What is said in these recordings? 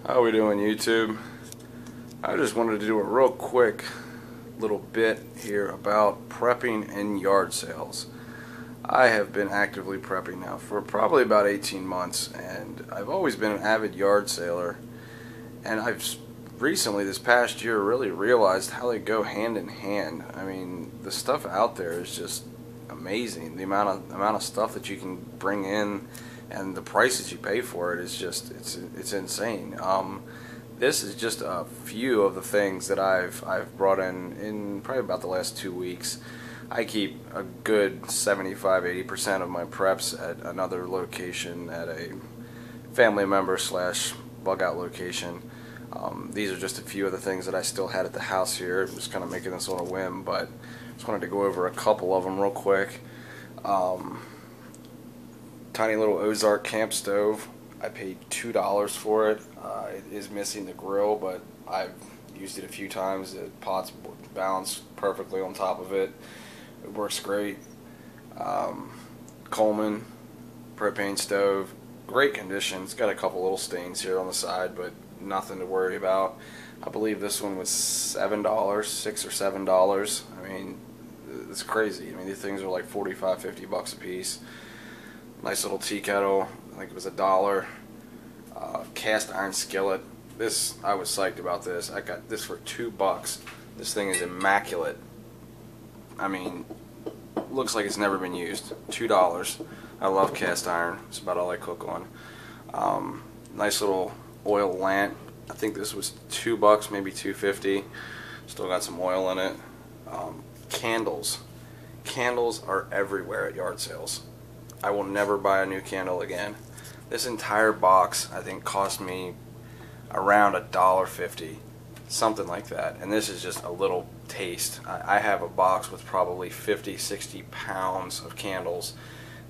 How we doing, YouTube? I just wanted to do a real quick little bit here about prepping and yard sales. I have been actively prepping now for probably about 18 months, and I've always been an avid yard sailor, and I've recently, this past year, really realized how they go hand in hand. I mean, the stuff out there is just amazing. The amount of stuff that you can bring in and the prices you pay for it is just it's insane. This is just a few of the things that I've brought in probably about the last 2 weeks. I keep a good 75-80% of my preps at another location, at a family member slash bug out location. These are just a few of the things that I still had at the house here. I'm just kind of making this on a whim, but just wanted to go over a couple of them real quick. Tiny little Ozark camp stove. I paid $2 for it. It is missing the grill, but I've used it a few times. The pots balance perfectly on top of it. It works great. Coleman propane stove. Great condition. It's got a couple little stains here on the side, but nothing to worry about. I believe this one was $7, $6 or $7. I mean, it's crazy. I mean, these things are like 45, 50 bucks a piece. Nice little tea kettle. I think it was $1. Cast iron skillet. This, I was psyched about this. I got this for $2. This thing is immaculate. I mean, looks like it's never been used. $2. I love cast iron. It's about all I cook on. Nice little oil lamp. I think this was $2, maybe $2.50. Still got some oil in it. Candles. Candles are everywhere at yard sales. I will never buy a new candle again. This entire box, I think, cost me around $1.50, something like that. And this is just a little taste. I have a box with probably 50, 60 pounds of candles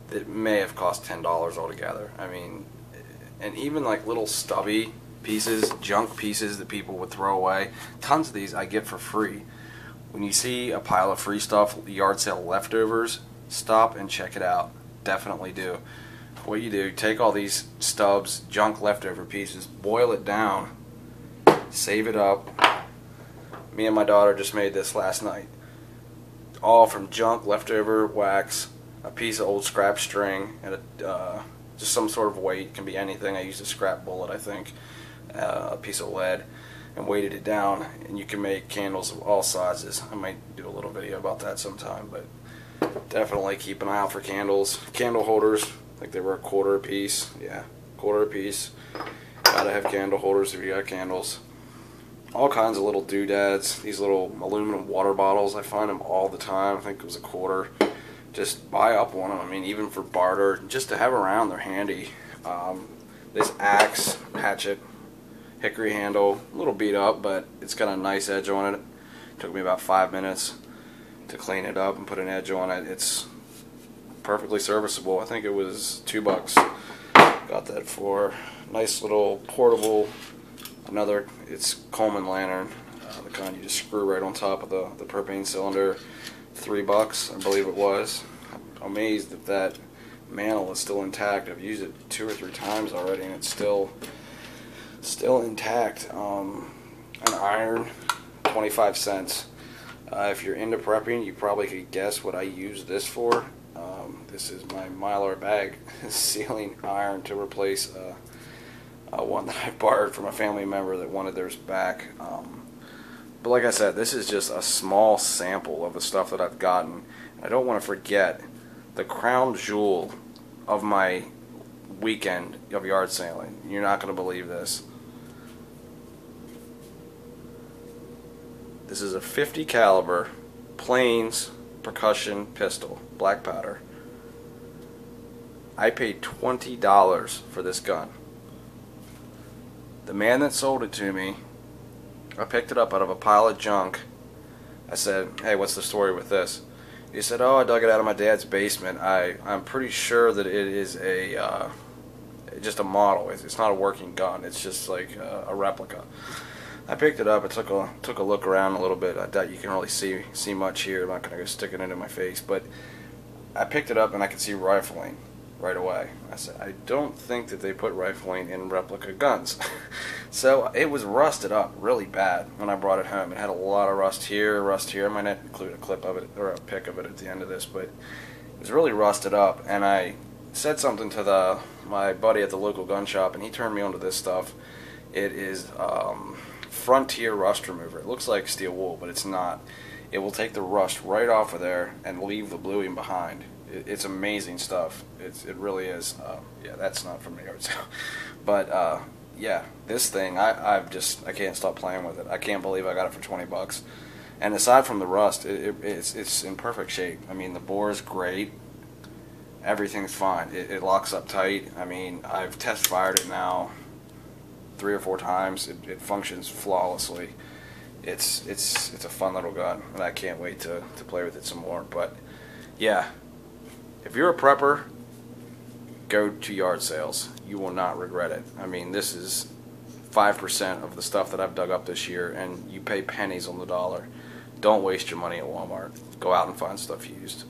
that may have cost $10 altogether. I mean, and even like little stubby pieces, junk pieces that people would throw away. Tons of these I get for free. When you see a pile of free stuff, yard sale leftovers, stop and check it out. Definitely do. What you do, take all these stubs, junk leftover pieces, boil it down, save it up. Me and my daughter just made this last night. All from junk, leftover wax, a piece of old scrap string, and just some sort of weight. It can be anything. I used a scrap bullet, I think, a piece of lead, and weighted it down. And you can make candles of all sizes. I might do a little video about that sometime, but definitely keep an eye out for candles. Candle holders, I think they were $1 a piece. Yeah, $1 a piece. Gotta have candle holders if you got candles. All kinds of little doodads. These little aluminum water bottles, I find them all the time. I think it was $1. Just buy up one of them. I mean, even for barter, just to have around, they're handy. This axe, hatchet, hickory handle, a little beat up, but it's got a nice edge on it. Took me about 5 minutes to clean it up and put an edge on it. It's perfectly serviceable. I think it was $2. Got that for nice little portable. Another, it's Coleman lantern, the kind you just screw right on top of the propane cylinder. $3, I believe it was. I'm amazed that that mantle is still intact. I've used it 2 or 3 times already, and it's still intact. An iron, 25 cents. If you're into prepping, you probably could guess what I use this for. This is my Mylar bag sealing iron to replace one that I borrowed from a family member that wanted theirs back. But like I said, this is just a small sample of the stuff that I've gotten. I don't want to forget the crown jewel of my weekend of yard sailing. You're not going to believe this. This is a .50 caliber Plains percussion pistol, black powder. I paid $20 for this gun. The man that sold it to me, I picked it up out of a pile of junk. I said, "Hey, what's the story with this?" He said, "Oh, I dug it out of my dad's basement. I'm pretty sure that it is just a model. It's not a working gun. It's just like a replica." I picked it up. I took a look around a little bit. I doubt you can really see much here. I'm not going to go stick it into my face, but I picked it up and I could see rifling. right away. I said, I don't think that they put rifling in replica guns. So it was rusted up really bad when I brought it home. It had a lot of rust here, rust here. I might not include a clip of it or a pic of it at the end of this, but it was really rusted up. And I said something to my buddy at the local gun shop, and he turned me onto this stuff. It is Frontier Rust Remover. It looks like steel wool, but it's not. It will take the rust right off of there and leave the bluing behind. It's amazing stuff. It really is. Yeah, that's not from the yard sale. But yeah, this thing, I can't stop playing with it. I can't believe I got it for 20 bucks. And aside from the rust, it's in perfect shape. I mean, the bore is great. Everything's fine. It locks up tight. I mean, I've test fired it now 3 or 4 times. It functions flawlessly. It's a fun little gun, and I can't wait to play with it some more. But yeah, if you're a prepper, go to yard sales. You will not regret it. I mean, this is 5% of the stuff that I've dug up this year, and you pay pennies on the dollar. Don't waste your money at Walmart. Go out and find stuff used.